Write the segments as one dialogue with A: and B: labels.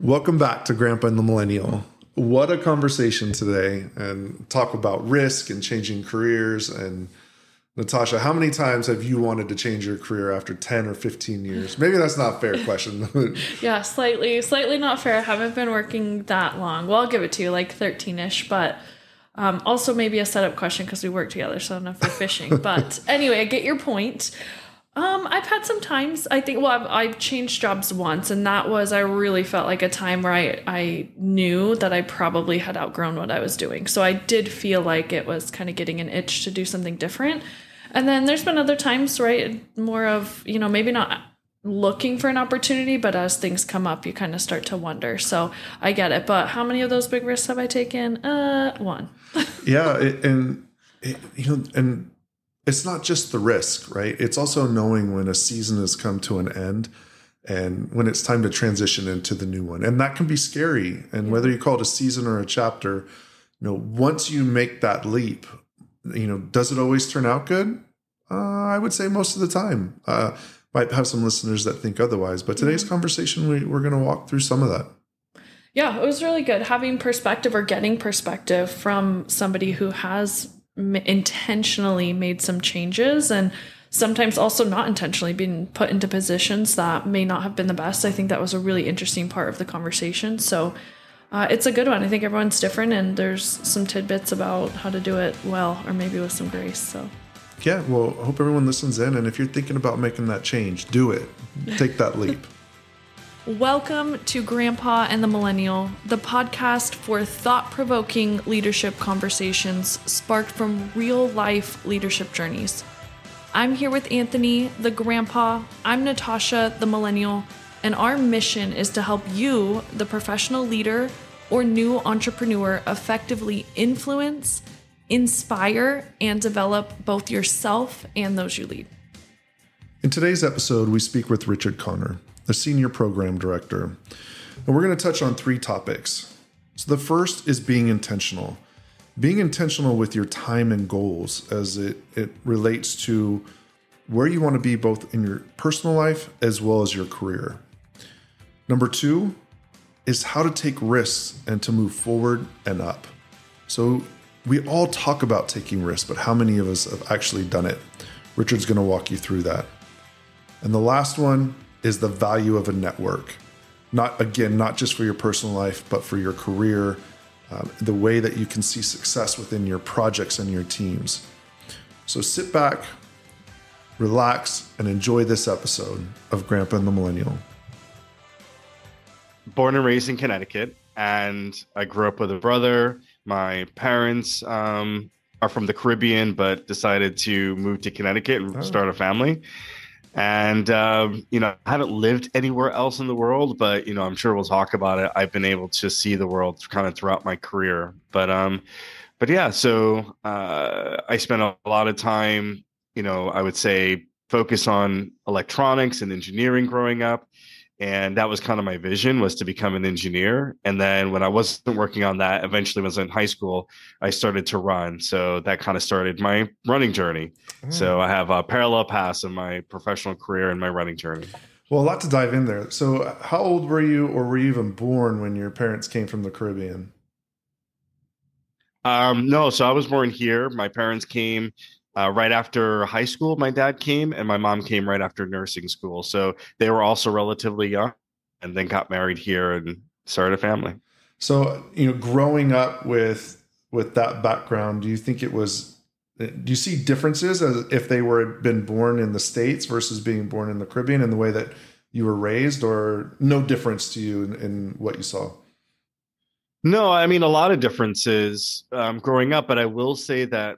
A: Welcome back to Grandpa and the Millennial. What a conversation today, and talk about risk and changing careers. And Natasha, how many times have you wanted to change your career after 10 or 15 years? Maybe that's not a fair question.
B: Yeah, slightly not fair. I haven't been working that long. Well, I'll give it to you, like 13-ish, but also maybe a setup question because we work together, so I don't know if you're fishing. But anyway, I get your point. I've had some times, I think, well, I've changed jobs once, and that was, I really felt like a time where I knew that I probably had outgrown what I was doing. So I did feel like it was kind of getting an itch to do something different. And then there's been other times, right? More of, maybe not looking for an opportunity, but as things come up, you kind of start to wonder. So I get it. But how many of those big risks have I taken? One.
A: Yeah. And it's not just the risk, right? It's also knowing when a season has come to an end and when it's time to transition into the new one. And that can be scary. And whether you call it a season or a chapter, once you make that leap, does it always turn out good? I would say most of the time. Might have some listeners that think otherwise, but today's conversation, we're going to walk through some of that.
B: Yeah, it was really good having perspective or getting perspective from somebody who has intentionally made some changes and sometimes also not intentionally been put into positions that may not have been the best. I think that was a really interesting part of the conversation. So it's a good one. I think everyone's different and there's some tidbits about how to do it well, or maybe with some grace. So
A: yeah, well, I hope everyone listens in. And if you're thinking about making that change, do it. Take that leap.
B: Welcome to Grandpa and the Millennial, the podcast for thought-provoking leadership conversations sparked from real-life leadership journeys. I'm here with Anthony, the grandpa. I'm Natasha, the millennial, and our mission is to help you, the professional leader or new entrepreneur, effectively influence, inspire, and develop both yourself and those you lead.
A: In today's episode, we speak with Richard Connor, the Senior Program Director. And we're going to touch on 3 topics. So the first is being intentional. Being intentional with your time and goals as it relates to where you want to be both in your personal life as well as your career. Number 2 is how to take risks and to move forward and up. So we all talk about taking risks, but how many of us have actually done it? Richard's going to walk you through that. And the last one is the value of a network. Not just for your personal life, but for your career, the way that you can see success within your projects and your teams. So sit back, relax, and enjoy this episode of Grandpa and the Millennial.
C: Born and raised in Connecticut, and I grew up with a brother. My parents are from the Caribbean, but decided to move to Connecticut and start a family. And, I haven't lived anywhere else in the world, but, I'm sure we'll talk about it. I've been able to see the world kind of throughout my career. But yeah, so I spent a lot of time, I would say focus on electronics and engineering growing up. And that was kind of my vision, was to become an engineer. And then when I wasn't working on that, eventually when I was in high school, I started to run. So that kind of started my running journey. So I have a parallel paths in my professional career and my running journey.
A: Well, a lot to dive in there. So how old were you, or were you even born when your parents came from the Caribbean?
C: No, so I was born here. My parents came right after high school. My dad came, and my mom came right after nursing school. So they were also relatively young, and then got married here and started a family.
A: So, growing up with that background, do you see differences as if they been born in the States versus being born in the Caribbean in the way that you were raised, or no difference to you in what you saw?
C: No, I mean, a lot of differences growing up, but I will say that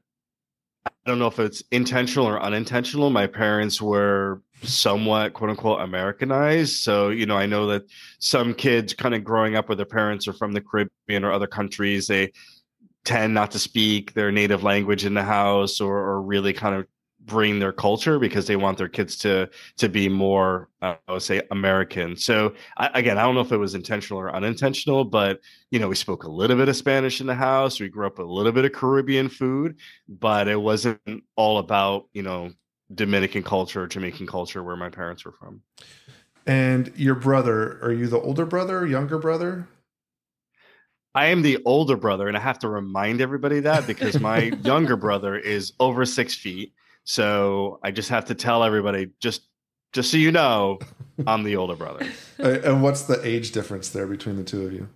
C: I don't know if it's intentional or unintentional. My parents were somewhat, quote unquote, Americanized. So, I know that some kids kind of growing up with their parents are from the Caribbean or other countries, they tend not to speak their native language in the house, or really kind of bring their culture because they want their kids to be more, I would say, American. So I don't know if it was intentional or unintentional, but, we spoke a little bit of Spanish in the house. We grew up with a little bit of Caribbean food, but it wasn't all about, Dominican culture or Jamaican culture where my parents were from.
A: And your brother, are you the older brother, younger brother?
C: I am the older brother, and I have to remind everybody that because my younger brother is over 6 feet. So I just have to tell everybody, just so you know, I'm the older brother.
A: And what's the age difference there between the two of you?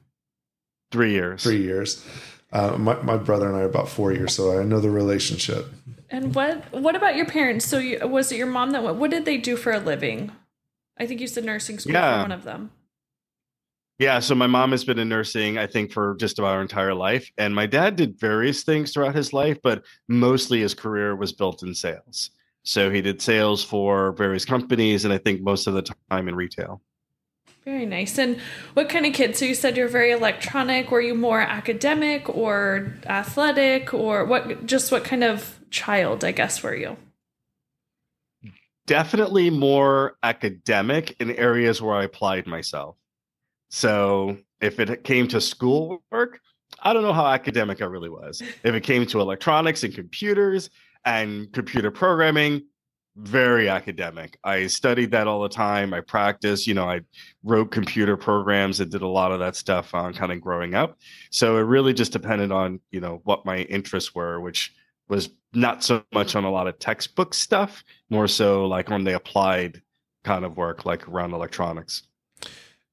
C: 3 years.
A: 3 years. My brother and I are about 4 years, so I know the relationship.
B: And what about your parents? So was it your mom what did they do for a living? I think you said nursing school for one of them.
C: Yeah, so my mom has been in nursing, I think, for just about her entire life. And my dad did various things throughout his life, but mostly his career was built in sales. So he did sales for various companies, and I think most of the time in retail.
B: Very nice. And what kind of kid? So you said you're very electronic. Were you more academic or athletic, or what kind of child, I guess, were you?
C: Definitely more academic in areas where I applied myself. So if it came to schoolwork, I don't know how academic I really was. If it came to electronics and computers and computer programming, very academic. I studied that all the time. I practiced, I wrote computer programs and did a lot of that stuff kind of growing up. So it really just depended on, what my interests were, which was not so much on a lot of textbook stuff, more so like on the applied kind of work, like around electronics.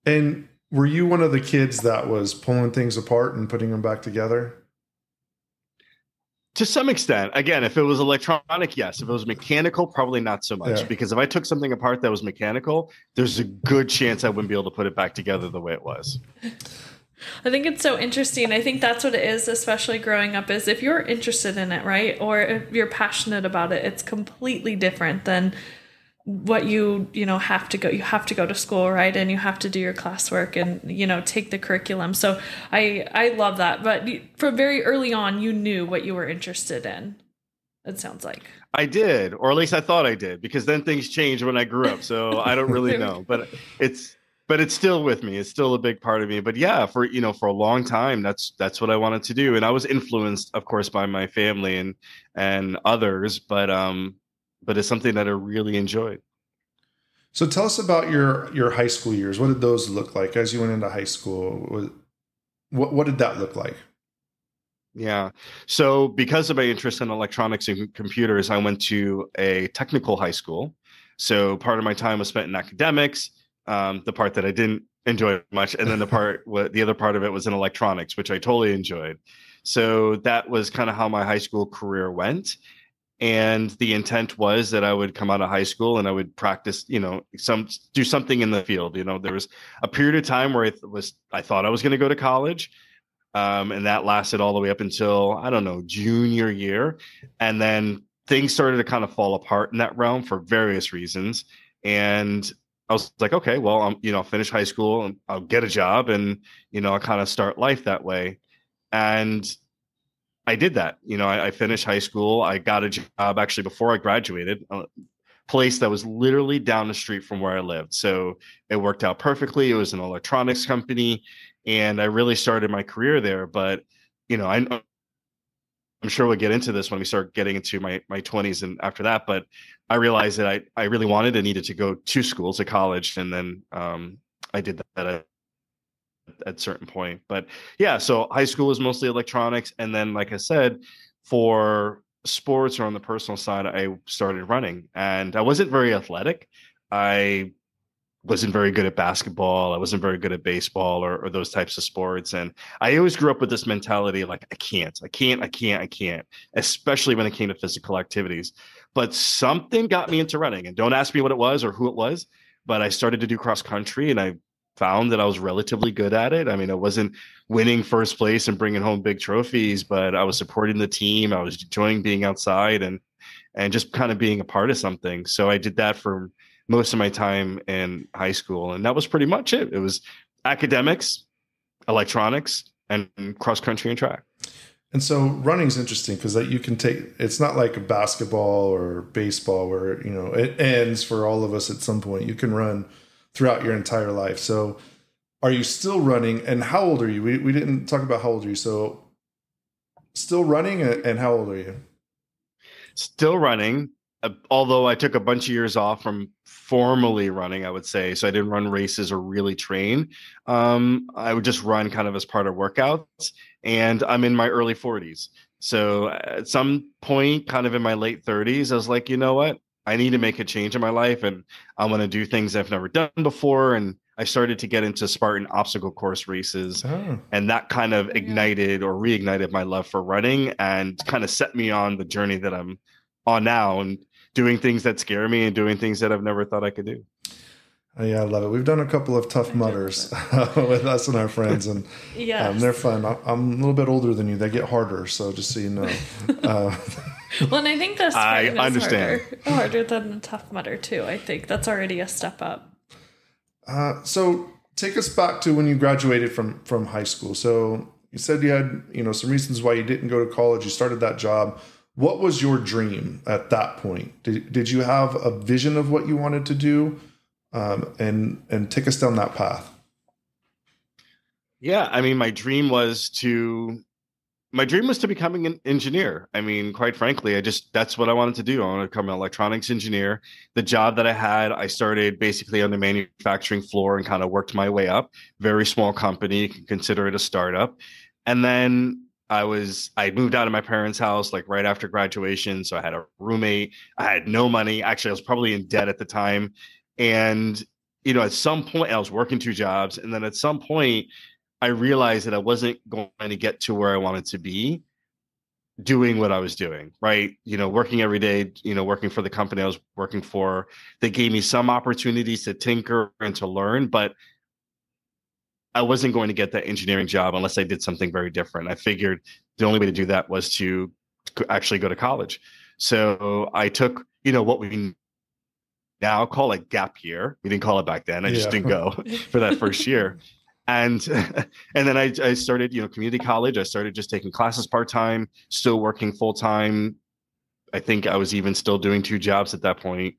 A: And were you one of the kids that was pulling things apart and putting them back together?
C: To some extent. Again, if it was electronic, yes. If it was mechanical, probably not so much. Yeah. Because if I took something apart that was mechanical, there's a good chance I wouldn't be able to put it back together the way it was.
B: I think it's so interesting. I think that's what it is, especially growing up, is if you're interested in it, right? Or if you're passionate about it, it's completely different than what you have to go to school, right? And you have to do your classwork and take the curriculum. So I love that. But from very early on, you knew what you were interested in, it sounds like.
C: I did, or at least I thought I did, because then things changed when I grew up, so I don't really know. But it's still with me. It's still a big part of me. But yeah, for a long time, that's what I wanted to do. And I was influenced, of course, by my family and others, but it's something that I really enjoyed. So
A: tell us about your high school years. What did those look like as you went into high school? What did that look like?
C: Yeah. So because of my interest in electronics and computers, I went to a technical high school. So part of my time was spent in academics, the part that I didn't enjoy much, and then the other part of it was in electronics, which I totally enjoyed. So that was kind of how my high school career went. And the intent was that I would come out of high school and I would practice, do something in the field. There was a period of time where I thought I was going to go to college. And that lasted all the way up until, I don't know, junior year. And then things started to kind of fall apart in that realm for various reasons. And I was like, okay, well, I'll finish high school and I'll get a job and, I'll kind of start life that way. And I did that. I finished high school. I got a job actually before I graduated, a place that was literally down the street from where I lived. So it worked out perfectly. It was an electronics company, and I really started my career there. But, I'm sure we'll get into this when we start getting into my 20s and after that. But I realized that I really wanted and needed to go to college. And then I did that at certain point. But yeah, so high school was mostly electronics. And then, like I said, for sports or on the personal side, I started running. And I wasn't very athletic. I wasn't very good at basketball. I wasn't very good at baseball or those types of sports. And I always grew up with this mentality like, I can't, especially when it came to physical activities. But something got me into running. And don't ask me what it was or who it was, but I started to do cross country and I found that I was relatively good at it. I mean, I wasn't winning first place and bringing home big trophies, but I was supporting the team. I was enjoying being outside and just kind of being a part of something. So I did that for most of my time in high school. And that was pretty much it. It was academics, electronics, and cross country and track.
A: And so running is interesting because you can it's not like basketball or baseball where, it ends for all of us at some point. You can run throughout your entire life. So are you still running, and how old are you? We didn't talk about how old are you. So still running, and how old are you?
C: Still running. although I took a bunch of years off from formally running, I would say, so I didn't run races or really train. I would just run kind of as part of workouts, and I'm in my early 40s. So at some point, kind of in my late 30s, I was like, you know what? I need to make a change in my life, and I want to do things I've never done before. And I started to get into Spartan obstacle course races,
A: Oh,
C: and that kind of ignited or reignited my love for running and kind of set me on the journey that I'm on now, and doing things that scare me and doing things that I've never thought I could do.
A: yeah, I love it. We've done a couple of Tough Mudders with us and our friends, and
B: Yes.
A: they're fun. I'm a little bit older than you. They get harder, so just so you know.
B: Well, and I think this
C: I
B: Spartan
C: understand.
B: is harder than a Tough Mudder too. I think that's already a step up.
A: So take us back to when you graduated from high school. So you said you had some reasons why you didn't go to college. You started that job. What was your dream at that point? Did you have a vision of what you wanted to do, and take us down that path?
C: Yeah, I mean, my dream was to becoming an engineer. I mean, quite frankly, that's what I wanted to do. I wanted to become an electronics engineer. The job that I had, I started basically on the manufacturing floor and kind of worked my way up. Very small company, you can consider it a startup. And then I moved out of my parents' house like right after graduation. So I had a roommate. I had no money. Actually, I was probably in debt at the time. And, at some point I was working two jobs. And then at some point I realized that I wasn't going to get to where I wanted to be doing what I was doing, right? Working every day, working for the company I was working for. They gave me some opportunities to tinker and to learn, but I wasn't going to get that engineering job unless I did something very different. I figured the only way to do that was to actually go to college. So I took, what we now call a gap year. We didn't call it back then. I just didn't go for that first year. And and then I started, community college. I started just taking classes part-time, still working full-time. I think I was even still doing two jobs at that point.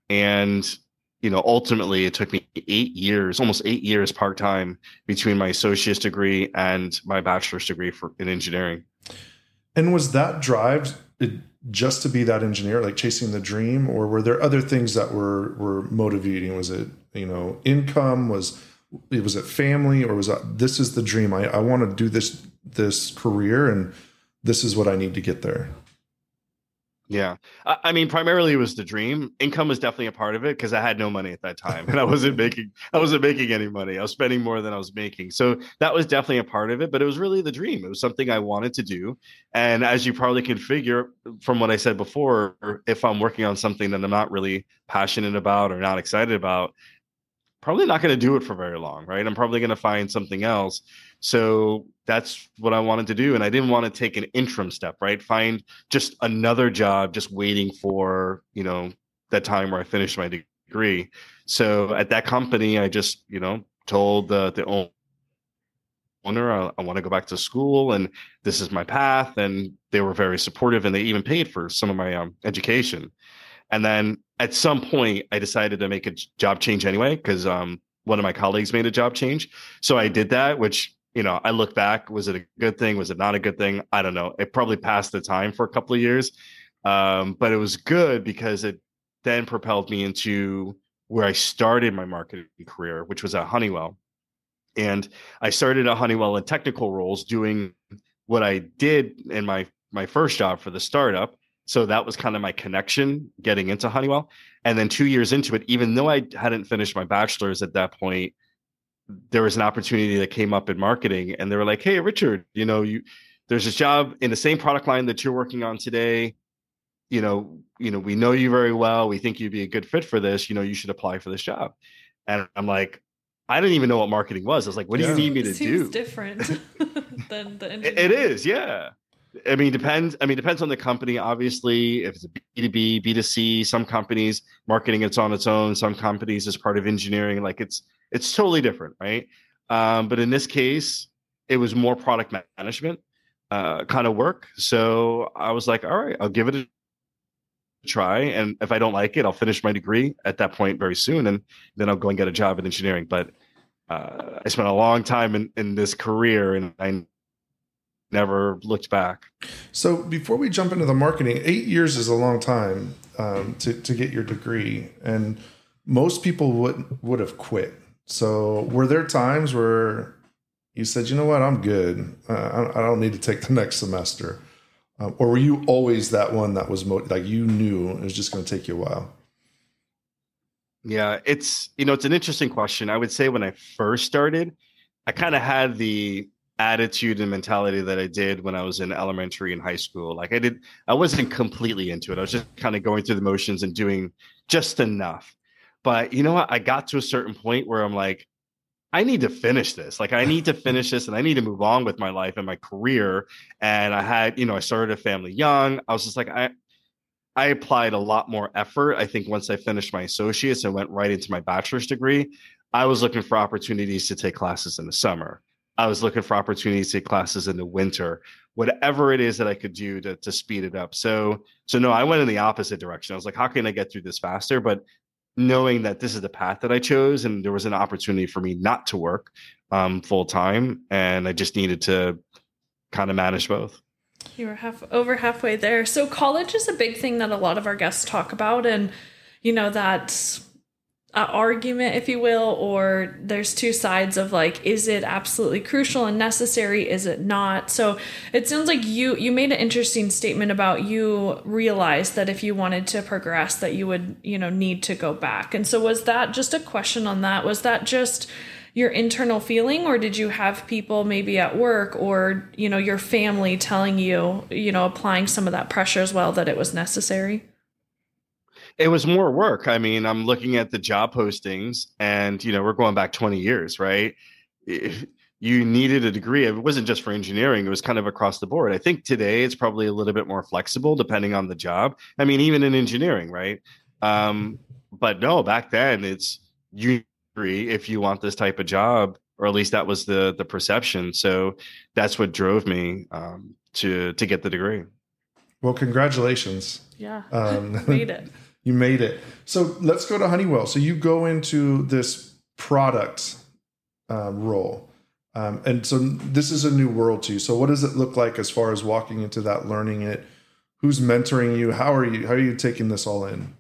C: And, ultimately it took me 8 years, almost 8 years part-time between my associate's degree and my bachelor's degree in engineering.
A: And was that drive just to be that engineer, like chasing the dream, or were there other things that were motivating? Was it, income? Was it family, or was that this is the dream? I want to do this career, and this is what I need to get there.
C: Yeah. I mean, primarily it was the dream. Income was definitely a part of it because I had no money at that time and I wasn't making any money. I was spending more than I was making. So that was definitely a part of it, but it was really the dream. It was something I wanted to do. And as you probably can figure from what I said before, if I'm working on something that I'm not really passionate about or not excited about, probably not going to do it for very long, right? I'm probably going to find something else. So that's what I wanted to do. And I didn't want to take an interim step, right? Find just another job, just waiting for, that time where I finished my degree. So at that company, I just, told the owner, I want to go back to school and this is my path. And they were very supportive and they even paid for some of my education. And then at some point, I decided to make a job change anyway, because one of my colleagues made a job change. So I did that, which, I look back, was it a good thing? Was it not a good thing? I don't know. It probably passed the time for a couple of years. But it was good because it then propelled me into where I started my marketing career, which was at Honeywell. And I started at Honeywell in technical roles doing what I did in my first job for the startup. So that was kind of my connection getting into Honeywell. And then 2 years into it, even though I hadn't finished my bachelor's at that point, there was an opportunity that came up in marketing. And they were like, hey, Richard, there's this job in the same product line that you're working on today. We know you very well. We think you'd be a good fit for this. You should apply for this job. And I'm like, I didn't even know what marketing was. I was like, what do you need me to do?
B: Seems different than the engineering.
C: It is, yeah. I mean, depends on the company. Obviously, if it's a B2B, B2C, some companies marketing it's on its own. Some companies as part of engineering, like it's totally different, right? But in this case, it was more product management kind of work. So I was like, all right, I'll give it a try. And if I don't like it, I'll finish my degree at that point very soon. And then I'll go and get a job in engineering. But I spent a long time in this career, and I never looked back.
A: So before we jump into the marketing, 8 years is a long time to get your degree, and most people would have quit. So were there times where you said, you know what, I'm good. I don't need to take the next semester. Or were you always that one that was like you knew it was just going to take you a while?
C: Yeah, it's an interesting question. I would say when I first started, I kind of had the attitude and mentality that I did when I was in elementary and high school. Like I wasn't completely into it. I was just kind of going through the motions and doing just enough. But you know what? I got to a certain point where I'm like, I need to finish this. Like I need to finish this and I need to move on with my life and my career. And I started a family young. I was just like, I applied a lot more effort. I think once I finished my associates and went right into my bachelor's degree, I was looking for opportunities to take classes in the summer. I was looking for opportunities to take classes in the winter, whatever it is that I could do to speed it up. So no, I went in the opposite direction. I was like, how can I get through this faster? But knowing that this is the path that I chose, and there was an opportunity for me not to work full time, and I just needed to kind of manage both.
B: You were halfway there. So college is a big thing that a lot of our guests talk about, and that argument, if you will, or there's two sides of like, is it absolutely crucial and necessary? Is it not? So it sounds like you made an interesting statement about you realized that if you wanted to progress, that you would need to go back. And so was that just a question on that? Was that just your internal feeling, or did you have people maybe at work or your family telling you, applying some of that pressure as well, that it was necessary?
C: It was more work. I mean, I'm looking at the job postings and, we're going back 20 years, right? If you needed a degree. It wasn't just for engineering. It was kind of across the board. I think today it's probably a little bit more flexible depending on the job. I mean, even in engineering, right? But no, back then it's you degree if you want this type of job, or at least that was the perception. So that's what drove me to get the degree.
A: Well, congratulations.
B: Yeah, made it.
A: You made it. So let's go to Honeywell. So you go into this product role. And so this is a new world to you. So what does it look like as far as walking into that, learning it? Who's mentoring you? How are you taking this all in?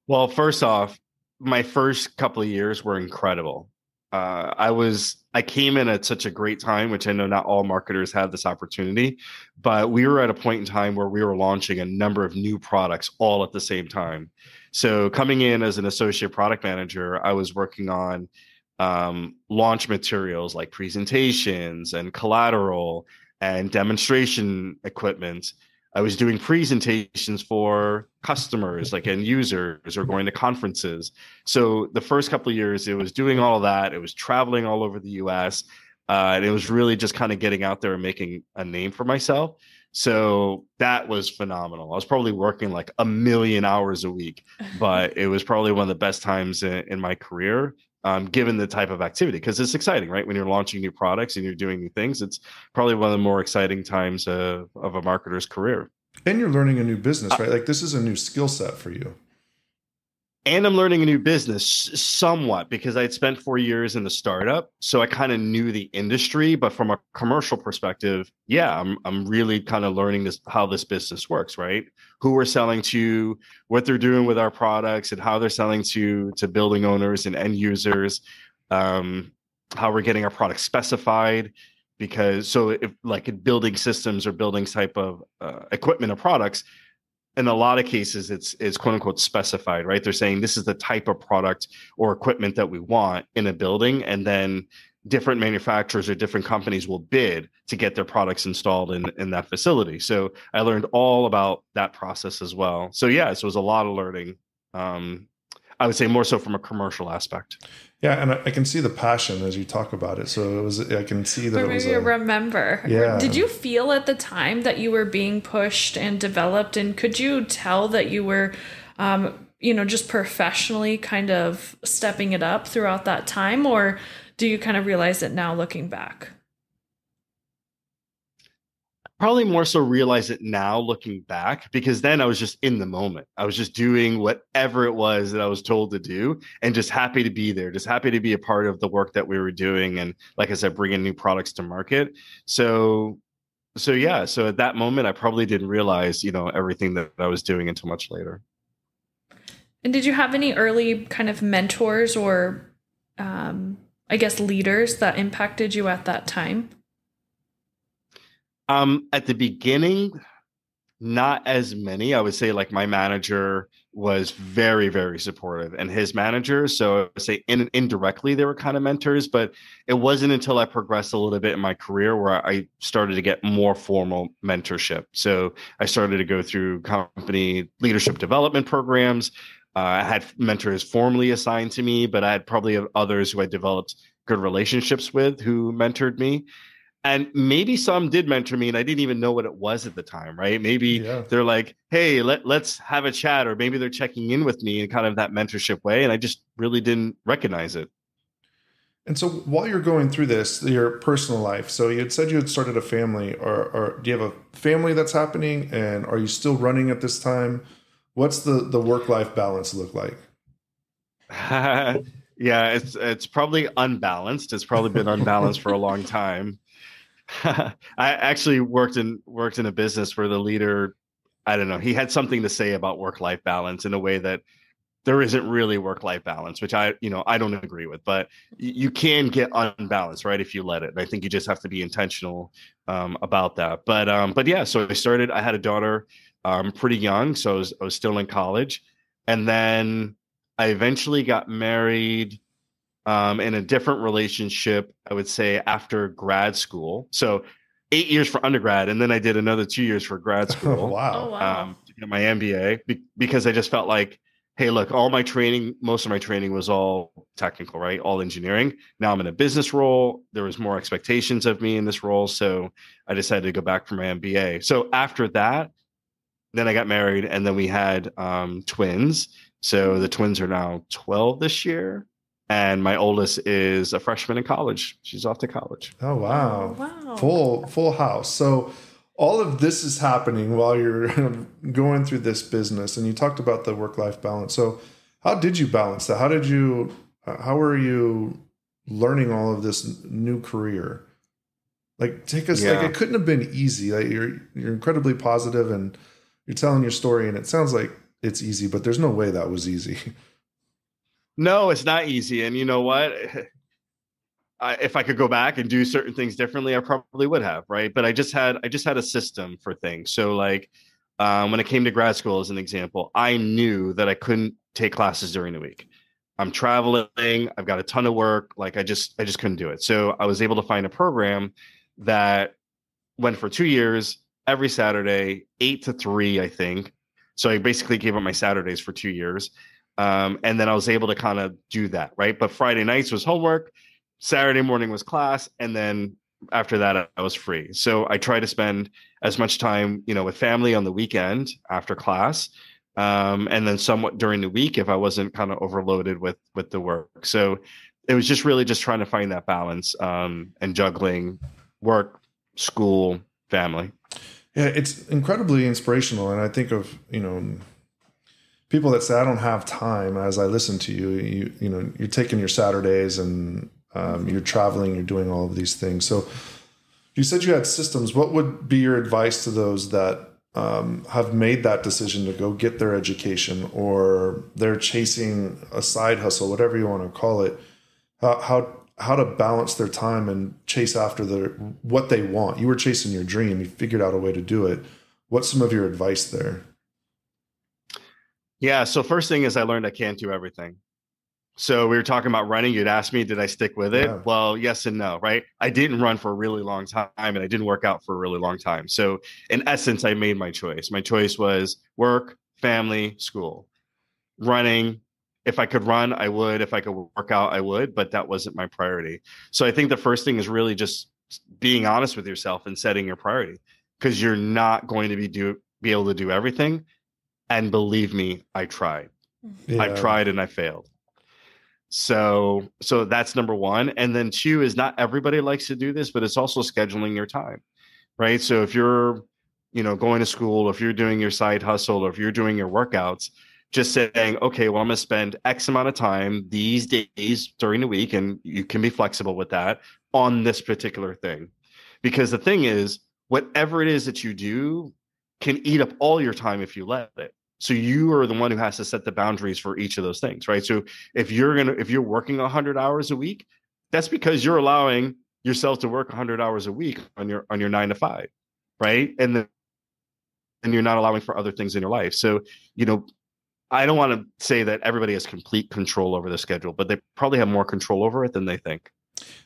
C: Well, first off, my first couple of years were incredible. I came in at such a great time, which I know not all marketers have this opportunity, but we were at a point in time where we were launching a number of new products all at the same time. So coming in as an associate product manager, I was working on launch materials like presentations and collateral and demonstration equipment. I was doing presentations for customers, like end users, or going to conferences. So the first couple of years, it was doing all of that. It was traveling all over the US. And it was really just kind of getting out there and making a name for myself. So that was phenomenal. I was probably working like 1,000,000 hours a week, but it was probably one of the best times in my career, given the type of activity, because it's exciting, right? When you're launching new products and you're doing new things, it's probably one of the more exciting times of a marketer's career.
A: And you're learning a new business, right? Like this is a new skill set for you.
C: And I'm learning a new business somewhat because I'd spent 4 years in the startup. So I kind of knew the industry, but from a commercial perspective, yeah, I'm really kind of learning how this business works, right? Who we're selling to, what they're doing with our products, and how they're selling to building owners and end users, how we're getting our products specified. Because so if like in building systems or building type of equipment or products, in a lot of cases, it's quote unquote specified, right? They're saying this is the type of product or equipment that we want in a building. And then different manufacturers or different companies will bid to get their products installed in that facility. So I learned all about that process as well. So yeah, so it was a lot of learning. I would say more so from a commercial aspect.
A: Yeah, and I can see the passion as you talk about it. So I can see that.
B: Or maybe remember.
A: Yeah.
B: Did you feel at the time that you were being pushed and developed, and could you tell that you were, just professionally kind of stepping it up throughout that time, or do you kind of realize it now looking back?
C: Probably more so realize it now looking back, because then I was just in the moment. I was just doing whatever it was that I was told to do and just happy to be there, just happy to be a part of the work that we were doing. And like I said, bringing new products to market. So yeah, so at that moment, I probably didn't realize, everything that I was doing until much later.
B: And did you have any early kind of mentors or, I guess, leaders that impacted you at that time?
C: At the beginning, not as many. I would say like my manager was very, very supportive, and his manager. So I would say indirectly they were kind of mentors, but it wasn't until I progressed a little bit in my career where I started to get more formal mentorship. So I started to go through company leadership development programs. I had mentors formally assigned to me, but I had probably others who I developed good relationships with who mentored me. And maybe some did mentor me and I didn't even know what it was at the time, right? Maybe they're like, hey, let's have a chat, or maybe they're checking in with me in kind of that mentorship way. And I just really didn't recognize it.
A: And so while you're going through this, your personal life, so you had said you had started a family, or do you have a family that's happening, and are you still running at this time? What's the work-life balance look like?
C: Yeah, it's probably unbalanced. It's probably been unbalanced for a long time. I actually worked in a business where the leader, I don't know, he had something to say about work-life balance in a way that there isn't really work-life balance, which I don't agree with, but you can get unbalanced, right? If you let it. And I think you just have to be intentional about that. But yeah, so I had a daughter pretty young. So I was still in college. And then I eventually got married in a different relationship, I would say, after grad school. So 8 years for undergrad, and then I did another 2 years for grad school.
A: Oh, wow.
B: Oh, wow.
C: To get my MBA, because I just felt like, hey, look, most of my training was all technical, right? All engineering. Now I'm in a business role. There was more expectations of me in this role. So I decided to go back for my MBA. So after that, then I got married, and then we had twins. So the twins are now 12 this year. And my oldest is a freshman in college. She's off to college.
A: Oh, wow.
B: Wow.
A: Full house. So all of this is happening while you're going through this business, and you talked about the work-life balance. So how did you balance that? How were you learning all of this new career? Like, take us, like, it couldn't have been easy. Like, you're incredibly positive and you're telling your story, and it sounds like it's easy, but there's no way that was easy.
C: No, it's not easy. And you know what? If I could go back and do certain things differently, I probably would have, right? But I just had a system for things. So like when it came to grad school, as an example, I knew that I couldn't take classes during the week. I'm traveling. I've got a ton of work. Like I just couldn't do it. So I was able to find a program that went for 2 years, every Saturday, 8 to 3, I think. So I basically gave up my Saturdays for 2 years. And then I was able to kind of do that, right? But Friday nights was homework, Saturday morning was class, and then after that I was free. So I try to spend as much time, with family on the weekend after class, and then somewhat during the week if I wasn't kind of overloaded with the work. So it was just really just trying to find that balance, and juggling work, school, family.
A: Yeah, it's incredibly inspirational. And I think of, people that say, I don't have time. As I listen to you, you're taking your Saturdays and you're traveling, you're doing all of these things. So you said you had systems. What would be your advice to those that have made that decision to go get their education, or they're chasing a side hustle, whatever you want to call it, how to balance their time and chase after what they want? You were chasing your dream. You figured out a way to do it. What's some of your advice there?
C: Yeah. So first thing is I learned I can't do everything. So we were talking about running. You'd ask me, did I stick with it?
A: Yeah.
C: Well, yes and no, right? I didn't run for a really long time, and I didn't work out for a really long time. So in essence, I made my choice. My choice was work, family, school. Running, if I could run, I would. If I could work out, I would, but that wasn't my priority. So I think the first thing is really just being honest with yourself and setting your priority, because you're not going to be able to do everything. And believe me, I tried.
A: Yeah.
C: I tried and I failed. So that's number one. And then two is not everybody likes to do this, but it's also scheduling your time. right? So if you're, going to school, if you're doing your side hustle, or if you're doing your workouts, just saying, okay, well, I'm going to spend X amount of time these days during the week, and you can be flexible with that on this particular thing. Because the thing is, whatever it is that you do can eat up all your time if you let it. So you are the one who has to set the boundaries for each of those things, right? So if you're working 100 hours a week, that's because you're allowing yourself to work 100 hours a week on your 9 to 5, right? And you're not allowing for other things in your life. So, I don't want to say that everybody has complete control over the schedule, but they probably have more control over it than they think.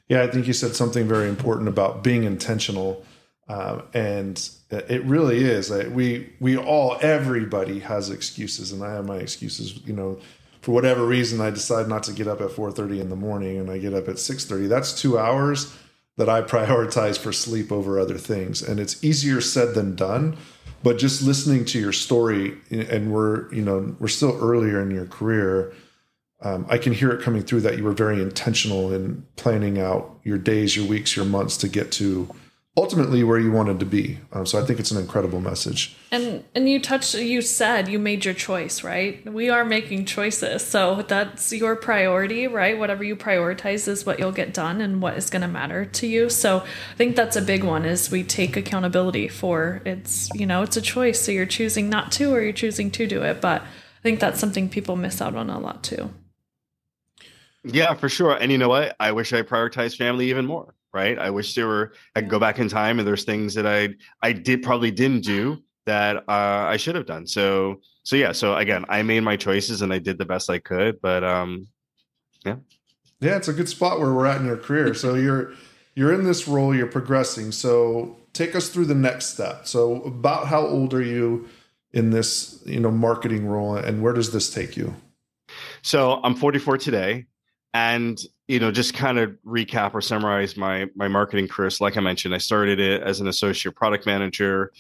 A: Yeah, I think you said something very important about being intentional. And it really is. Everybody has excuses, and I have my excuses. For whatever reason, I decide not to get up at 4:30 in the morning, and I get up at 6:30. That's 2 hours that I prioritize for sleep over other things, and it's easier said than done. But just listening to your story, and we're still earlier in your career. I can hear it coming through that you were very intentional in planning out your days, your weeks, your months to get to ultimately where you wanted to be. So I think it's an incredible message.
B: And you said you made your choice, right? We are making choices. So that's your priority, right? Whatever you prioritize is what you'll get done and what is going to matter to you. So I think that's a big one, is we take accountability for it's a choice. So you're choosing not to, or you're choosing to do it. But I think that's something people miss out on a lot too.
C: Yeah, for sure. And you know what? I wish I prioritized family even more, right? I wish I could go back in time, and there's things that I probably didn't do that I should have done. So yeah. So again, I made my choices and I did the best I could. But yeah.
A: Yeah, it's a good spot where we're at in your career. So you're in this role, you're progressing. So take us through the next step. So about how old are you in this, marketing role, and where does this take you?
C: So I'm 44 today. And, just kind of recap or summarize my marketing career. So like I mentioned, I started it as an associate product manager,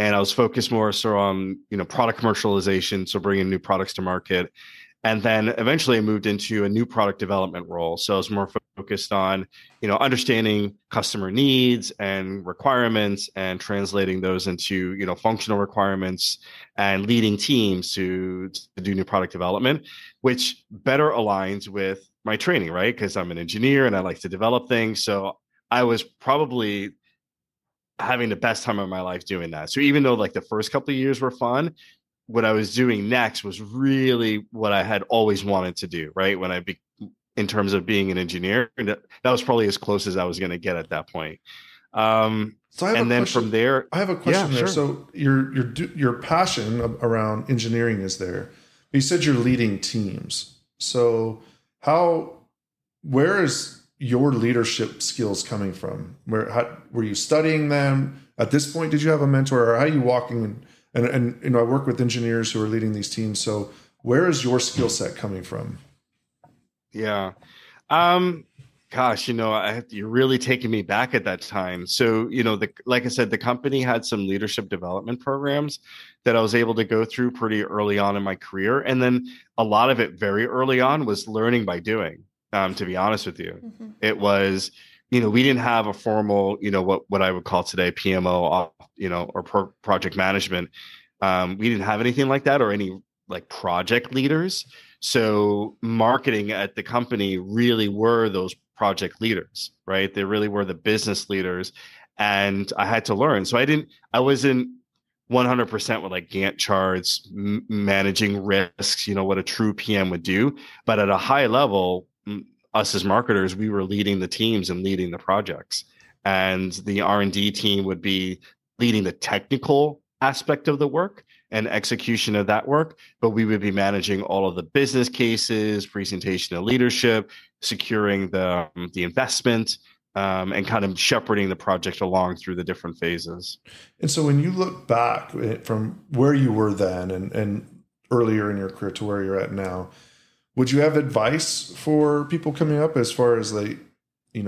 C: and I was focused more so on, product commercialization. So bringing new products to market. And then eventually I moved into a new product development role. So I was more focused on, understanding customer needs and requirements and translating those into, functional requirements and leading teams to do new product development, which better aligns with my training, right? Because I'm an engineer and I like to develop things. So I was probably having the best time of my life doing that. So even though like the first couple of years were fun, what I was doing next was really what I had always wanted to do, right? In terms of being an engineer, and that was probably as close as I was going to get at that point. From there,
A: I have a question there.
C: Sure.
A: So your passion around engineering is there. You said you're leading teams. So where is your leadership skills coming from? Were you studying them at this point? Did you have a mentor, or how are you walking? And I work with engineers who are leading these teams. So where is your skill set coming from?
C: Yeah. Gosh, you're really taking me back at that time. So, like I said, the company had some leadership development programs that I was able to go through pretty early on in my career. And then a lot of it very early on was learning by doing, to be honest with you. Mm-hmm. It was, we didn't have a formal, what I would call today PMO, or project management. We didn't have anything like that, or any like project leaders. So marketing at the company really were those project leaders, right? They really were the business leaders. And I had to learn. So I wasn't 100% with like Gantt charts, managing risks, what a true PM would do. But at a high level, us as marketers, we were leading the teams and leading the projects. And the R&D team would be leading the technical aspect of the work and execution of that work, but we would be managing all of the business cases, presentation of leadership, securing the investment, and kind of shepherding the project along through the different phases.
A: And so when you look back from where you were then and earlier in your career to where you're at now, would you have advice for people coming up as far as like,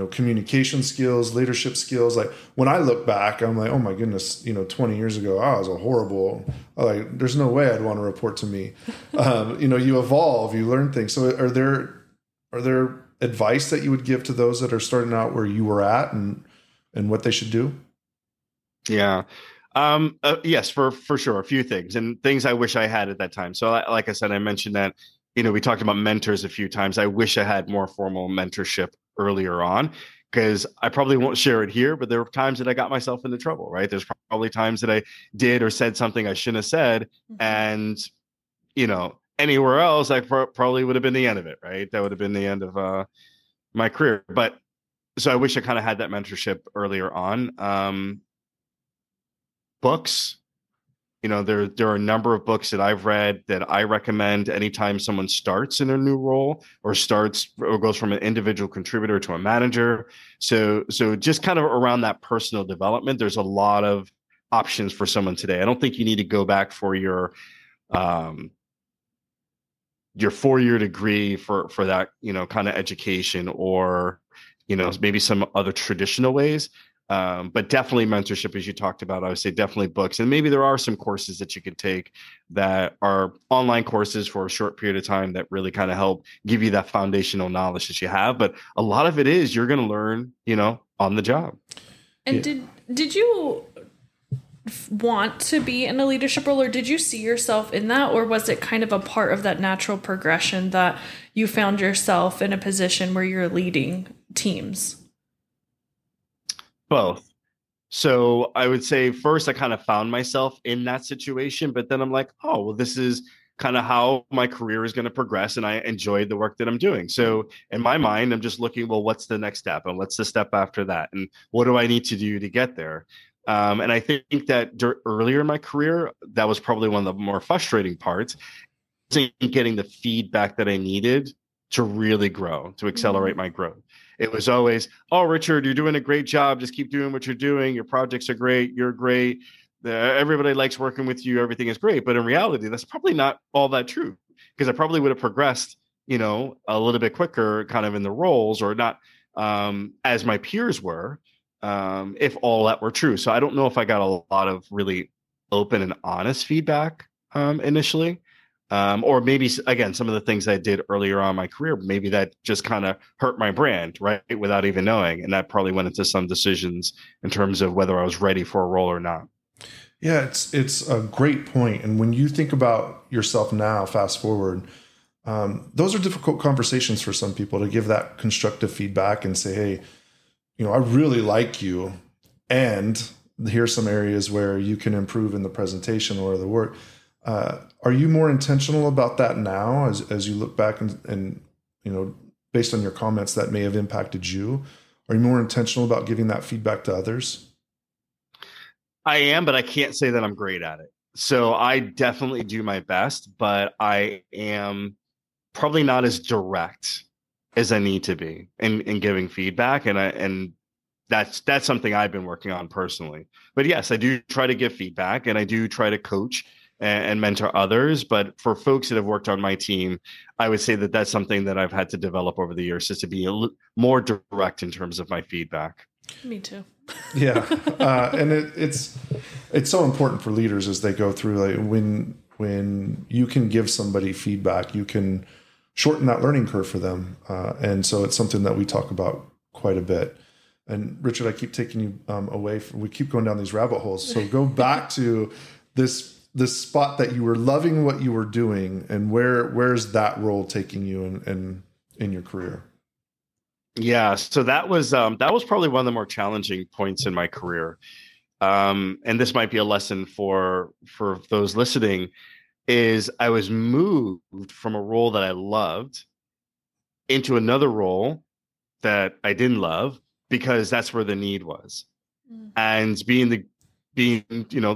A: communication skills, leadership skills? Like when I look back, I'm like, oh my goodness, 20 years ago, I was a horrible, there's no way I'd want to report to me. You evolve, you learn things. So are there advice that you would give to those that are starting out where you were at and what they should do?
C: Yeah. Yes, for sure. A few things and things I wish I had at that time. So, like I said, I mentioned that, we talked about mentors a few times. I wish I had more formal mentorship earlier on because I probably won't share it here, but there were times that I got myself into trouble, right? There's probably times that I did or said something I shouldn't have said.
B: Mhm.
C: And, anywhere else, I probably would have been the end of it, right? That would have been the end of my career. But so I wish I kind of had that mentorship earlier on. Books. There are a number of books that I've read that I recommend anytime someone starts in a new role or starts or goes from an individual contributor to a manager. So just kind of around that personal development, there's a lot of options for someone today. I don't think you need to go back for um, your 4-year degree for that, kind of education, or maybe some other traditional ways. But definitely mentorship, as you talked about. I would say definitely books, and maybe there are some courses that you could take that are online courses for a short period of time that really kind of help give you that foundational knowledge that you have. But a lot of it is you're going to learn, on the job.
B: And did you want to be in a leadership role, or did you see yourself in that, or was it kind of a part of that natural progression that you found yourself in a position where you're leading teams?
C: Both. So I would say first I kind of found myself in that situation, but then I'm like, oh, well, this is kind of how my career is going to progress. And I enjoyed the work that I'm doing. So in my mind, I'm just looking, well, what's the next step? And what's the step after that? And what do I need to do to get there? And I think that earlier in my career, that was probably one of the more frustrating parts, getting the feedback that I needed to really grow, to accelerate my growth. It was always, oh, Richard, you're doing a great job. Just keep doing what you're doing. Your projects are great. You're great. Everybody likes working with you. Everything is great. But in reality, that's probably not all that true, because I probably would have progressed, a little bit quicker kind of in the roles, or not as my peers were, if all that were true. So I don't know if I got a lot of really open and honest feedback initially. Or maybe, again, some of the things I did earlier on in my career, maybe that just kind of hurt my brand, right? Without even knowing. And that probably went into some decisions in terms of whether I was ready for a role or not.
A: Yeah, it's a great point. And when you think about yourself now, fast forward, those are difficult conversations for some people, to give that constructive feedback and say, hey, I really like you, and here's some areas where you can improve in the presentation or the work. Are you more intentional about that now, as you look back and based on your comments that may have impacted you? Are you more intentional about giving that feedback to others?
C: I am, but I can't say that I'm great at it. So I definitely do my best, but I am probably not as direct as I need to be in giving feedback. And that's something I've been working on personally. But yes, I do try to give feedback, and I do try to coach and mentor others. But for folks that have worked on my team, I would say that that's something that I've had to develop over the years, just to be more direct in terms of my feedback.
B: Me too.
A: Yeah, and it's so important for leaders as they go through. Like when you can give somebody feedback, you can shorten that learning curve for them, and so it's something that we talk about quite a bit. And Richard, I keep taking you away from. We keep going down these rabbit holes. So go back to this spot that you were loving what you were doing, and where's that role taking you in your career?
C: Yeah, so that was probably one of the more challenging points in my career. And this might be a lesson for those listening, is I was moved from a role that I loved into another role that I didn't love, because that's where the need was. And being the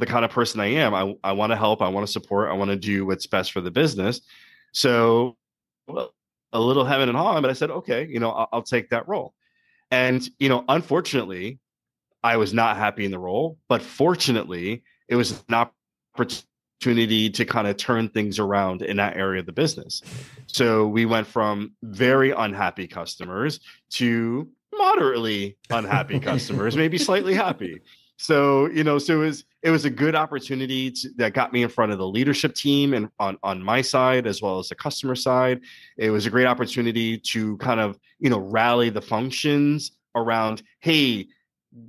C: kind of person I am, I want to help, I want to support, I want to do what's best for the business. So, well, a little hemming and hawing, but I said, okay, I'll take that role. And unfortunately, I was not happy in the role, but fortunately, it was an opportunity to kind of turn things around in that area of the business. So we went from very unhappy customers to moderately unhappy customers, maybe slightly happy. So, so it was a good opportunity that got me in front of the leadership team, and on my side, as well as the customer side. It was a great opportunity to kind of, rally the functions around, hey,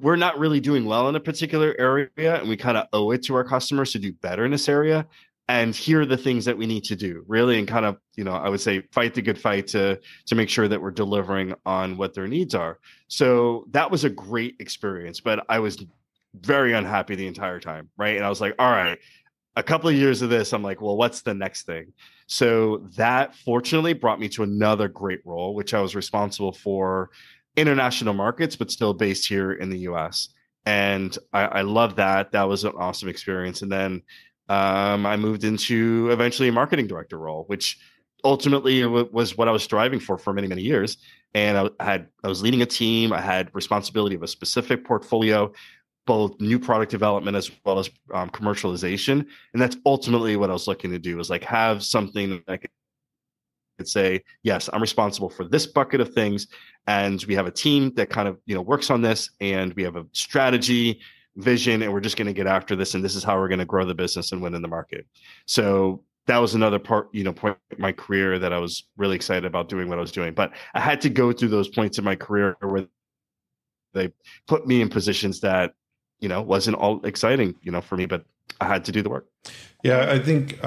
C: we're not really doing well in a particular area, and we kind of owe it to our customers to do better in this area. And here are the things that we need to do, really, and kind of, I would say, fight the good fight to make sure that we're delivering on what their needs are. So that was a great experience, but I was very unhappy the entire time, right? And I was like, all right, a couple of years of this, I'm like, well, what's the next thing? So that fortunately brought me to another great role, which I was responsible for international markets, but still based here in the US. And I love that. That was an awesome experience. And then I moved into eventually a marketing director role, which ultimately was what I was striving for many, many years. And I was leading a team. I had responsibility of a specific portfolio, both new product development as well as commercialization. And that's ultimately what I was looking to do, was like have something that I could say, yes, I'm responsible for this bucket of things. And we have a team that kind of, works on this, and we have a strategy, vision, and we're just going to get after this. And this is how we're going to grow the business and win in the market. So that was another point in my career that I was really excited about doing what I was doing. But I had to go through those points in my career where they put me in positions that, wasn't all exciting, for me, but I had to do the work.
A: Yeah, I think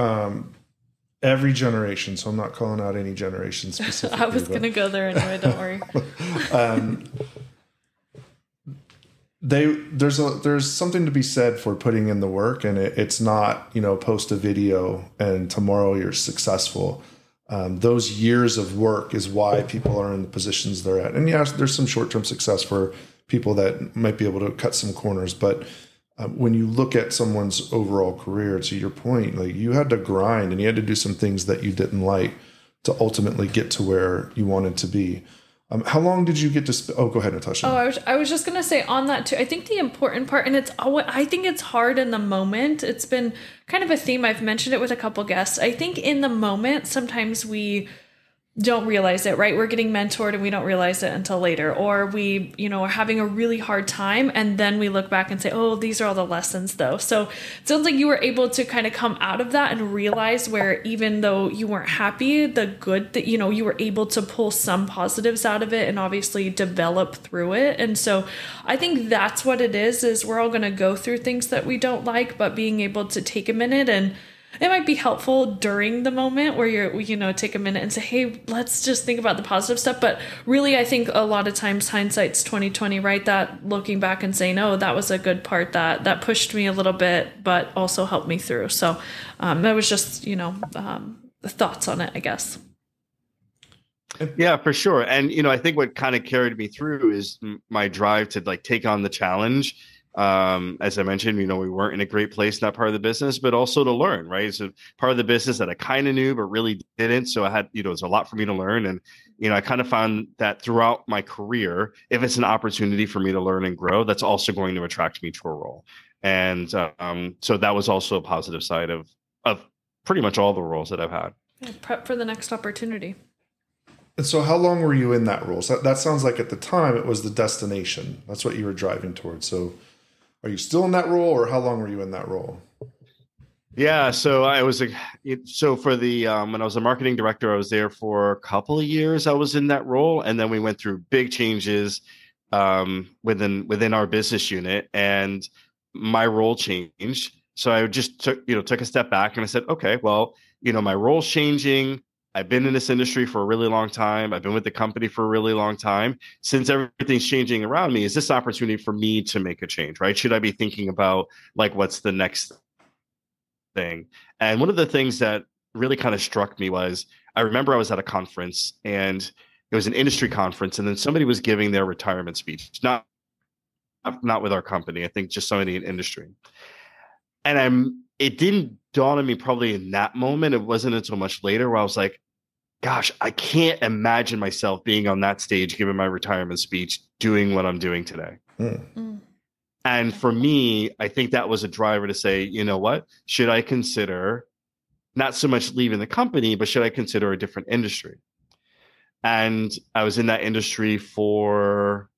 A: every generation, so I'm not calling out any generation specifically.
B: I was going to go there anyway, don't worry.
A: There's something to be said for putting in the work, and it's not, post a video and tomorrow you're successful. Those years of work is why people are in the positions they're at. And yes, there's some short-term success for people that might be able to cut some corners, but when you look at someone's overall career, to your point, like, you had to grind and you had to do some things that you didn't like to ultimately get to where you wanted to be. How long did you get to? Go ahead, Natasha.
B: I was just going to say on that too. I think the important part, and I think it's hard in the moment. It's been kind of a theme. I've mentioned it with a couple guests. I think in the moment, sometimes we don't realize it, right? We're getting mentored and we don't realize it until later, or we, are having a really hard time. And then we look back and say, oh, these are all the lessons though. So it sounds like you were able to kind of come out of that and realize where, even though you weren't happy, the good that, you were able to pull some positives out of it and obviously develop through it. And so I think that's what it is we're all going to go through things that we don't like, but being able to take a minute, and it might be helpful during the moment where you're, take a minute and say, hey, let's just think about the positive stuff. But really, I think a lot of times hindsight's 2020, right? That looking back and saying, oh, that was a good part that pushed me a little bit, but also helped me through. So that was just, the thoughts on it, I guess.
C: Yeah, for sure. And, I think what kind of carried me through is my drive to take on the challenge. As I mentioned, we weren't in a great place in that part of the business, but also to learn, right? It's a part of the business that I kind of knew, but really didn't. So I had, it was a lot for me to learn. And, I kind of found that throughout my career, if it's an opportunity for me to learn and grow, that's also going to attract me to a role. And so that was also a positive side of pretty much all the roles that I've had.
B: Yeah, prep for the next opportunity.
A: And so how long were you in that role? So that sounds like at the time it was the destination. That's what you were driving towards. So are you still in that role, or how long were you in that role?
C: Yeah, so I was for the when I was a marketing director, I was there for a couple of years. I was in that role, and then we went through big changes within our business unit, and my role changed. So I just took a step back, and I said, okay, well, my role's changing. I've been in this industry for a really long time. I've been with the company for a really long time. Since everything's changing around me, is this opportunity for me to make a change, right? Should I be thinking about what's the next thing? And one of the things that really kind of struck me was, I remember I was at a conference, and it was an industry conference, and then somebody was giving their retirement speech, not with our company, I think just somebody in industry. And it didn't dawn on me probably in that moment. It wasn't until much later where I was like, gosh, I can't imagine myself being on that stage, giving my retirement speech, doing what I'm doing today. Mm. And for me, I think that was a driver to say, you know what, should I consider not so much leaving the company, but should I consider a different industry? And I was in that industry for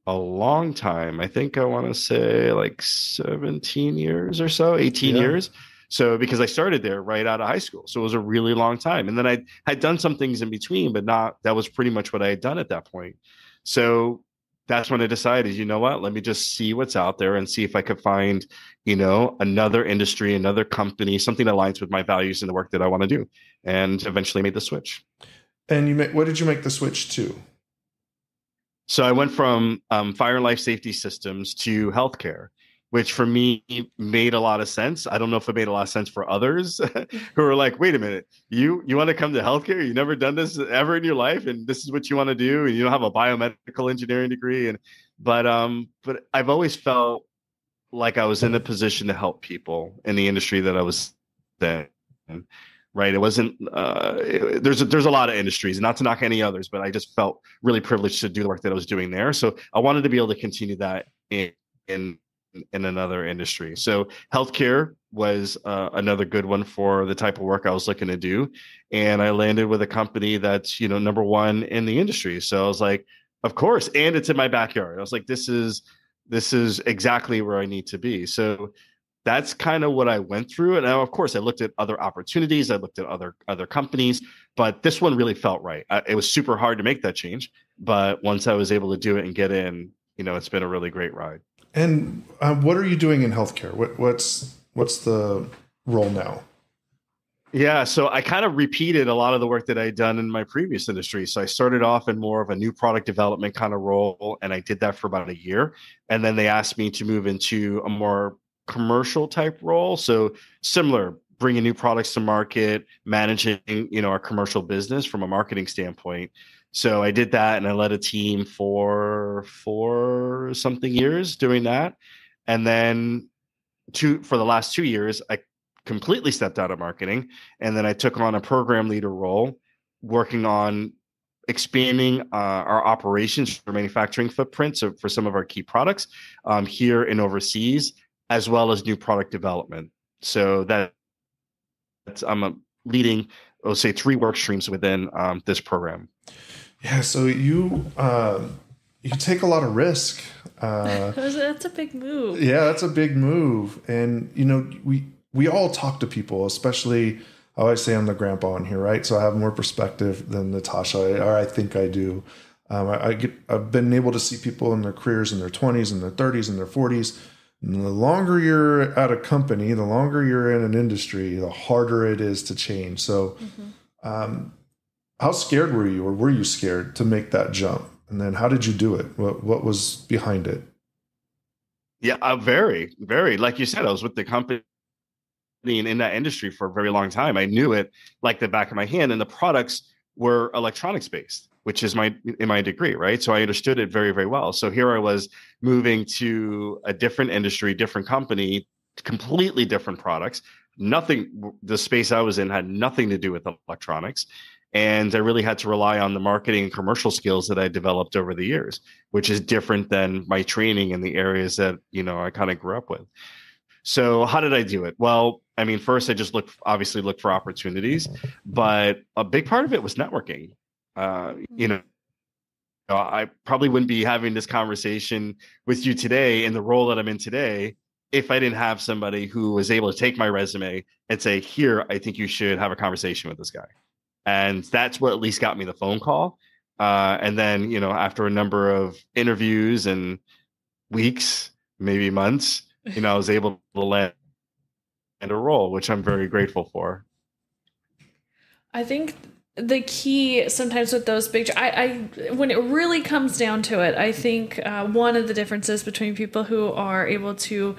C: a long time. I think I want to say 17 years or so, 18 years. So because I started there right out of high school. So it was a really long time. And then I had done some things in between, but that was pretty much what I had done at that point. So that's when I decided, you know what, let me just see what's out there and see if I could find, another industry, another company, something that aligns with my values and the work that I want to do. And eventually made the switch.
A: And what did you make the switch to?
C: So I went from fire and life safety systems to healthcare, which for me made a lot of sense. I don't know if it made a lot of sense for others who are like, wait a minute, you want to come to healthcare? You've never done this ever in your life, and this is what you want to do, and you don't have a biomedical engineering degree. But I've always felt like I was in a position to help people in the industry that I was in. Right. It wasn't, there's a lot of industries, not to knock any others, but I just felt really privileged to do the work that I was doing there. So I wanted to be able to continue that in another industry. So healthcare was another good one for the type of work I was looking to do. And I landed with a company that's, number one in the industry. So I was like, of course. And it's in my backyard. I was like, this is exactly where I need to be. So that's kind of what I went through. And of course, I looked at other opportunities. I looked at other companies, but this one really felt right. It was super hard to make that change. But once I was able to do it and get in, it's been a really great ride.
A: And what are you doing in healthcare? What's the role now?
C: Yeah, so I kind of repeated a lot of the work that I had done in my previous industry. So I started off in more of a new product development kind of role, and I did that for about a year. And then they asked me to move into a more commercial type role. So similar, bringing new products to market, managing, our commercial business from a marketing standpoint. So I did that, and I led a team for 4-something years doing that. And then for the last 2 years, I completely stepped out of marketing. And then I took on a program leader role, working on expanding our operations for manufacturing footprints for some of our key products here and overseas, as well as new product development. So I'm leading, I'll say, 3 work streams within this program.
A: Yeah. So you take a lot of risk.
B: That's a big move.
A: Yeah, that's a big move. And, we all talk to people, especially, I always say I'm the grandpa in here, right? So I have more perspective than Natasha, or I think I do. I've been able to see people in their careers in their 20s and their 30s and their 40s. And the longer you're at a company, the longer you're in an industry, the harder it is to change. So how scared were you, or were you scared to make that jump? And then how did you do it? What was behind it?
C: Yeah, very, very. Like you said, I was with the company in that industry for a very long time. I knew it like the back of my hand, and the products were electronics based, which is in my degree, right? So I understood it very, very well. So here I was moving to a different industry, different company, completely different products. The space I was in had nothing to do with electronics. And I really had to rely on the marketing and commercial skills that I developed over the years, which is different than my training in the areas that, I kind of grew up with. So how did I do it? Well, I mean, first I just looked for opportunities, but a big part of it was networking. I probably wouldn't be having this conversation with you today in the role that I'm in today if I didn't have somebody who was able to take my resume and say, here, I think you should have a conversation with this guy. And that's what at least got me the phone call. And then, after a number of interviews and weeks, maybe months, I was able to land a role, which I'm very grateful for.
B: I think the key sometimes with those big, when it really comes down to it, I think one of the differences between people who are able to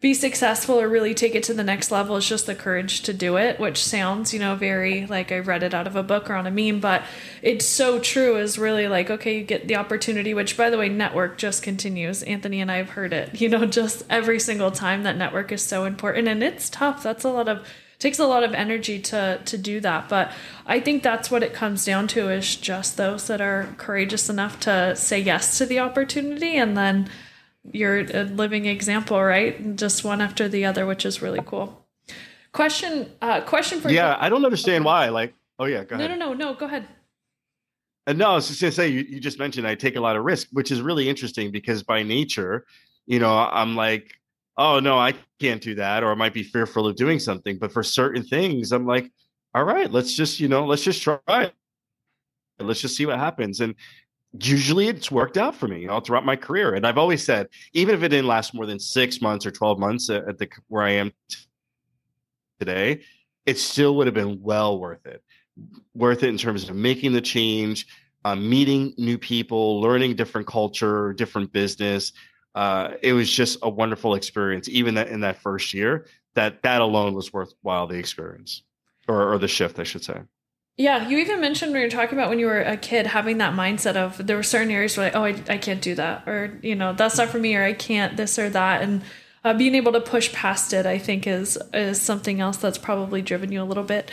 B: be successful or really take it to the next level is just the courage to do it, which sounds, very like I read it out of a book or on a meme, but it's so true. Is really like, okay, you get the opportunity, which by the way, network just continues. Anthony and I have heard it, just every single time. That network is so important, and it's tough. Takes a lot of energy to do that. But I think that's what it comes down to, is just those that are courageous enough to say yes to the opportunity, and then you're a living example, right? Just one after the other, which is really cool. Question for you.
C: Yeah, I don't understand why. Like, oh yeah, go ahead.
B: No, go ahead.
C: No, I was just gonna say, you just mentioned I take a lot of risk, which is really interesting because by nature, I'm like, oh no, I can't do that, or I might be fearful of doing something. But for certain things, I'm like, all right, let's just try it. Let's just see what happens. And usually it's worked out for me, throughout my career. And I've always said, even if it didn't last more than 6 months or 12 months at the where I am today, it still would have been well worth it. Worth it in terms of making the change, meeting new people, learning different culture, different business. It was just a wonderful experience, even in that first year. That alone was worthwhile, the experience, or the shift, I should say.
B: Yeah, you even mentioned when you were talking about when you were a kid having that mindset of there were certain areas where like, oh, I can't do that, or that's not for me, or I can't this or that, and being able to push past it, I think is something else that's probably driven you a little bit.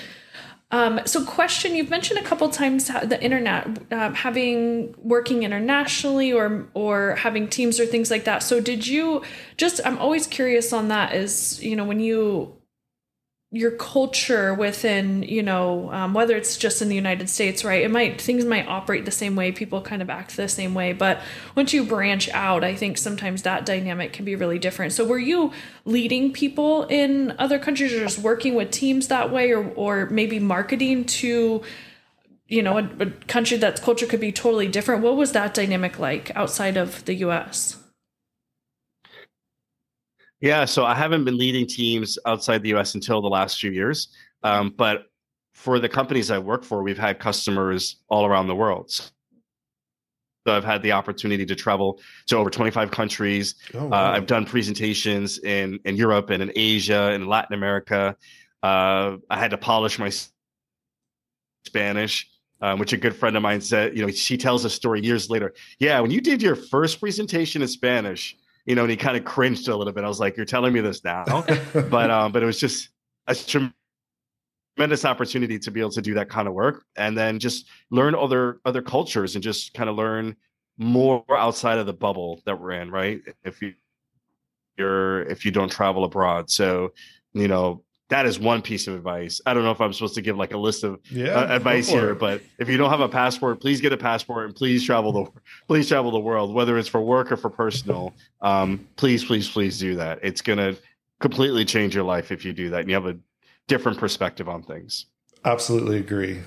B: So question, you've mentioned a couple times the internet, working internationally or having teams or things like that. So did you I'm always curious on that is, when your culture within, whether it's just in the United States, right? Things might operate the same way. People kind of act the same way. But once you branch out, I think sometimes that dynamic can be really different. So were you leading people in other countries or just working with teams that way or maybe marketing to, a country that's culture could be totally different? What was that dynamic like outside of the US?
C: Yeah, so I haven't been leading teams outside the US until the last few years. But for the companies I work for, we've had customers all around the world. So I've had the opportunity to travel to over 25 countries. Oh, wow. I've done presentations in Europe and in Asia and Latin America. I had to polish my Spanish, which a good friend of mine said, she tells a story years later. Yeah, when you did your first presentation in Spanish, and he kind of cringed a little bit. I was like, you're telling me this now? But it was just a tremendous opportunity to be able to do that kind of work and then just learn other cultures and just kind of learn more outside of the bubble that we're in, right? If you don't travel abroad. So, that is one piece of advice. I don't know if I'm supposed to give like a list of advice here, but if you don't have a passport, please get a passport and please travel the world, whether it's for work or for personal. Please do that. It's going to completely change your life if you do that and you have a different perspective on things.
A: Absolutely agree.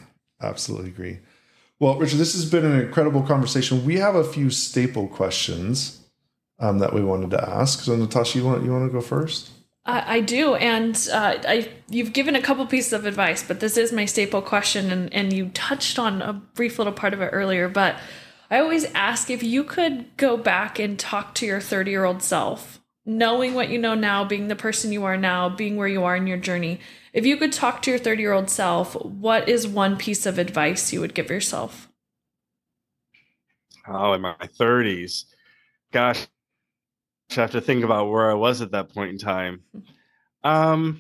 A: Well, Richard, this has been an incredible conversation. We have a few staple questions that we wanted to ask. So Natasha, you want to go first?
B: I do, and you've given a couple pieces of advice, but this is my staple question, and you touched on a brief little part of it earlier, but I always ask if you could go back and talk to your 30-year-old self, knowing what you know now, being the person you are now, being where you are in your journey. If you could talk to your 30-year-old self, what is one piece of advice you would give yourself?
C: Oh, in my 30s. Gosh. I have to think about where I was at that point in time. I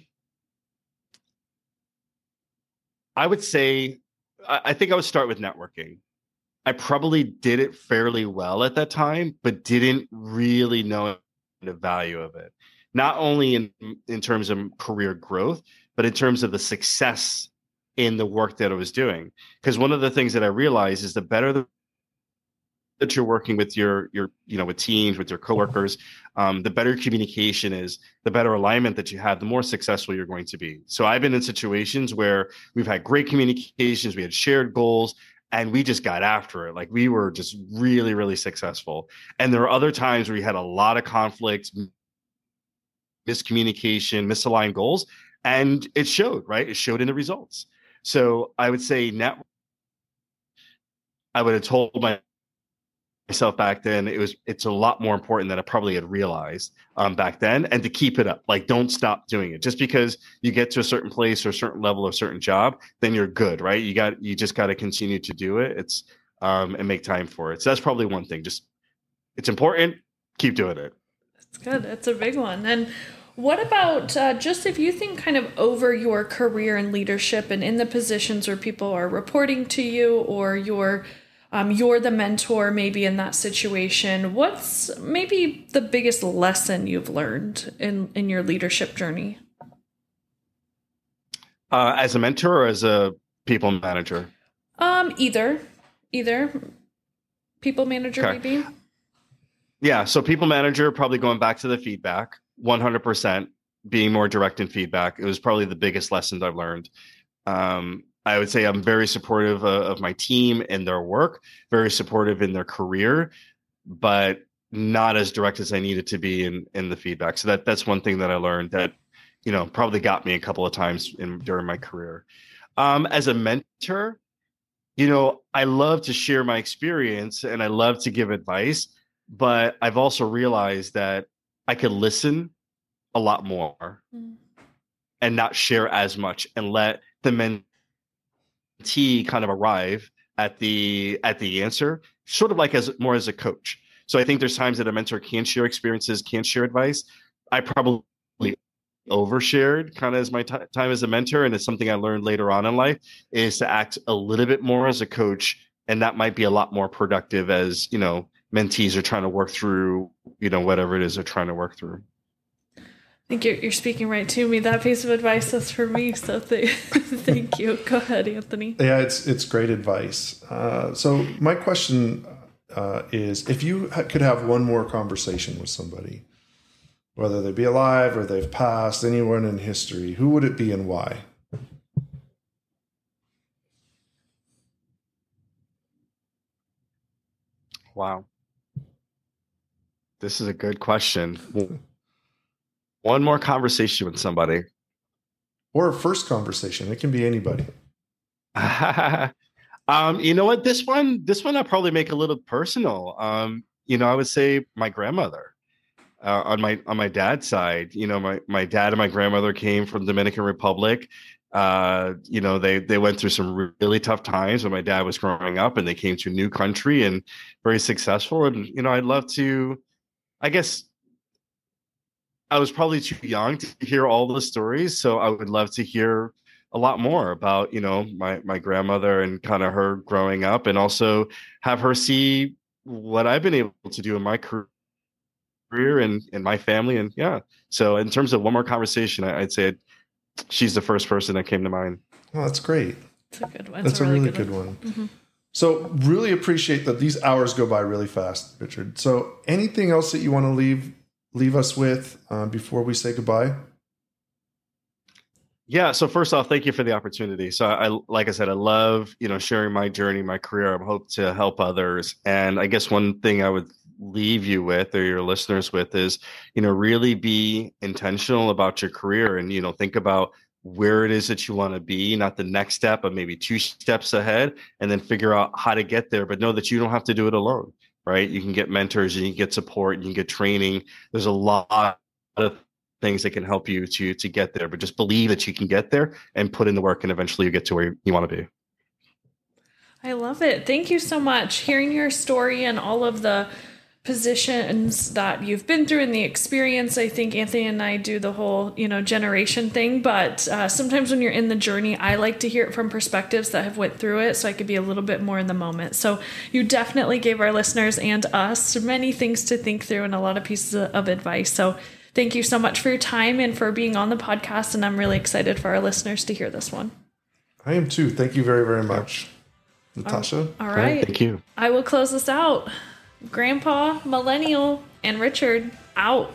C: would say, I think I would start with networking. I probably did it fairly well at that time, but didn't really know the value of it. Not only in terms of career growth, but in terms of the success in the work that I was doing. Because one of the things that I realized is the better that you're working with your with teams, with your coworkers, the better communication is, the better alignment that you have, the more successful you're going to be. So I've been in situations where we've had great communications, we had shared goals, and we just got after it. Like we were just really, really successful. And there are other times where we had a lot of conflict, miscommunication, misaligned goals, and it showed, right? It showed in the results. So I would say I would have told myself back then it's a lot more important than I probably had realized back then, and to keep it up. Like, don't stop doing it. Just because you get to a certain place or a certain level or a certain job, then you're good, right? You just got to continue to do it. It's and make time for it. So that's probably one thing. Just, it's important. Keep doing it.
B: That's good. That's a big one. And what about just if you think kind of over your career in leadership and in the positions where people are reporting to you, or you're the mentor maybe in that situation, what's maybe the biggest lesson you've learned in your leadership journey?
C: As a mentor or as a people manager?
B: Either. People manager, okay. Maybe.
C: Yeah. So people manager, probably going back to the feedback, 100%, being more direct in feedback. It was probably the biggest lesson I've learned. I would say I'm very supportive of my team and their work, very supportive in their career, but not as direct as I needed to be in the feedback. So that's one thing that I learned that, probably got me a couple of times during my career. As a mentor, I love to share my experience and I love to give advice, but I've also realized that I could listen a lot more and not share as much and let the mentee kind of arrive at the answer, sort of like as a coach. So I think there's times that a mentor can share experiences, can share advice. I probably overshared kind of as my time as a mentor, and it's something I learned later on in life, is to act a little bit more as a coach, and that might be a lot more productive as mentees are trying to work through whatever it is they're trying to work through.
B: I think you're speaking right to me. That piece of advice is for me, so thank you. Go ahead, Anthony.
A: Yeah, it's great advice. So my question is, if you could have one more conversation with somebody, whether they be alive or they've passed, anyone in history, who would it be and why?
C: Wow. This is a good question. One more conversation with somebody.
A: Or a first conversation. It can be anybody.
C: You know what? This one I'll probably make a little personal. I would say my grandmother. On my dad's side, my dad and my grandmother came from Dominican Republic. They went through some really tough times when my dad was growing up, and they came to a new country and very successful. And I'd love to. I guess I was probably too young to hear all the stories, so I would love to hear a lot more about my grandmother and kind of her growing up, and also have her see what I've been able to do in my career and my family. And yeah, so in terms of one more conversation, I'd say she's the first person that came to mind.
A: Oh, that's great.
B: That's a good one.
A: That's a really good one. Mm-hmm. So really appreciate that these hours go by really fast, Richard. So anything else that you want to leave us with before we say goodbye?
C: Yeah. So first off, thank you for the opportunity. So like I said, I love, sharing my journey, my career. I hope to help others. And I guess one thing I would leave you with, or your listeners with, is, really be intentional about your career and, think about where it is that you want to be, not the next step, but maybe 2 steps ahead, and then figure out how to get there. But know that you don't have to do it alone, right? You can get mentors, and you can get support, and you can get training. There's a lot of things that can help you to get there, but just believe that you can get there and put in the work, and eventually you get to where you want to be.
B: I love it. Thank you so much. Hearing your story and all of the positions that you've been through and the experience. I think Anthony and I do the whole, generation thing, but sometimes when you're in the journey, I like to hear it from perspectives that have went through it, so I could be a little bit more in the moment. So you definitely gave our listeners and us many things to think through and a lot of pieces of advice. So thank you so much for your time and for being on the podcast. And I'm really excited for our listeners to hear this one.
A: I am too. Thank you very, very much. Natasha?
B: All right.
C: Thank you.
B: I will close this out. Grandpa, Millennial, and Richard out.